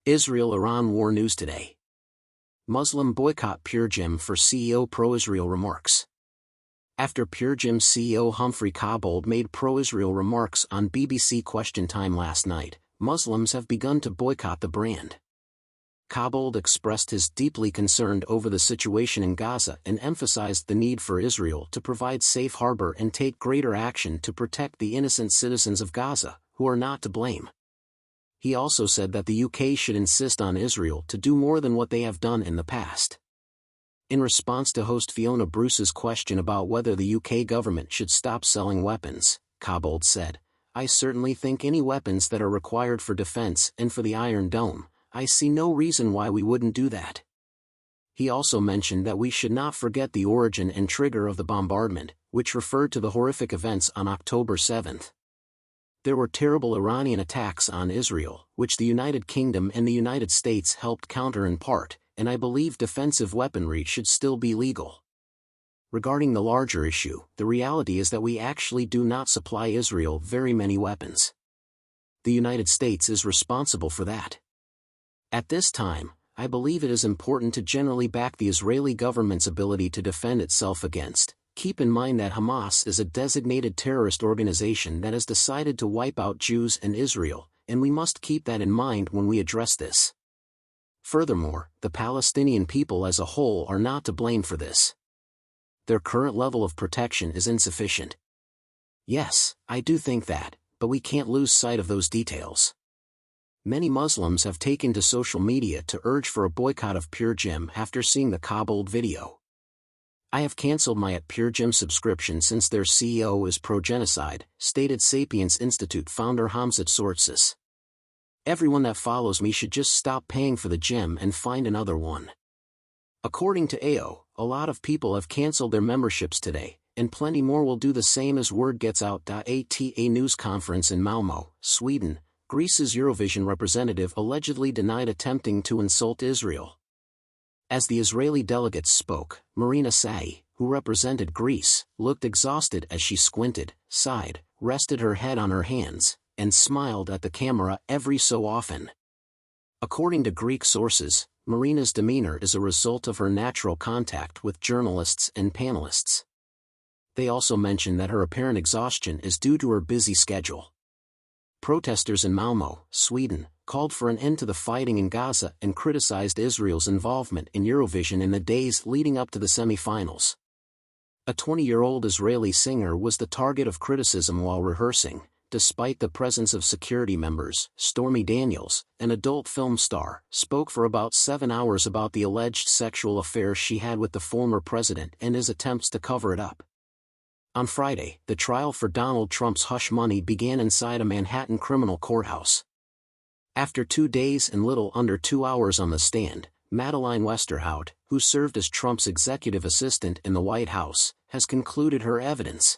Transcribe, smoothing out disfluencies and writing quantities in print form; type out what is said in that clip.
Israel-Iran war news today. Muslim boycott PureGym for CEO pro-Israel remarks. After PureGym CEO Humphrey Cobbold made pro-Israel remarks on BBC Question Time last night, Muslims have begun to boycott the brand. Cobbold expressed his deeply concerned over the situation in Gaza and emphasized the need for Israel to provide safe harbor and take greater action to protect the innocent citizens of Gaza, who are not to blame. He also said that the UK should insist on Israel to do more than what they have done in the past. In response to host Fiona Bruce's question about whether the UK government should stop selling weapons, Cobbold said, "I certainly think any weapons that are required for defense and for the Iron Dome, I see no reason why we wouldn't do that." He also mentioned that we should not forget the origin and trigger of the bombardment, which referred to the horrific events on October 7. There were terrible Iranian attacks on Israel, which the United Kingdom and the United States helped counter in part, and I believe defensive weaponry should still be legal. Regarding the larger issue, the reality is that we actually do not supply Israel very many weapons. The United States is responsible for that. At this time, I believe it is important to generally back the Israeli government's ability to defend itself against. Keep in mind that Hamas is a designated terrorist organization that has decided to wipe out Jews and Israel, and we must keep that in mind when we address this. Furthermore, the Palestinian people as a whole are not to blame for this. Their current level of protection is insufficient. Yes, I do think that, but we can't lose sight of those details. Many Muslims have taken to social media to urge for a boycott of PureGym after seeing the Cobbold video. "I have cancelled my PureGym subscription since their CEO is pro-genocide," stated Sapiens Institute founder Hamzat Sortsis. "Everyone that follows me should just stop paying for the gym and find another one." According to AO, a lot of people have cancelled their memberships today, and plenty more will do the same as word gets out. At a news conference in Malmö, Sweden, Greece's Eurovision representative allegedly denied attempting to insult Israel. As the Israeli delegates spoke, Marina Sai, who represented Greece, looked exhausted as she squinted, sighed, rested her head on her hands, and smiled at the camera every so often. According to Greek sources, Marina's demeanor is a result of her natural contact with journalists and panelists. They also mention that her apparent exhaustion is due to her busy schedule. Protesters in Malmö, Sweden, called for an end to the fighting in Gaza and criticized Israel's involvement in Eurovision in the days leading up to the semi-finals. A 20-year-old Israeli singer was the target of criticism while rehearsing, despite the presence of security members. Stormy Daniels, an adult film star, spoke for about 7 hours about the alleged sexual affair she had with the former president and his attempts to cover it up. On Friday, the trial for Donald Trump's hush money began inside a Manhattan criminal courthouse. After 2 days and little under 2 hours on the stand, Madeleine Westerhout, who served as Trump's executive assistant in the White House, has concluded her evidence.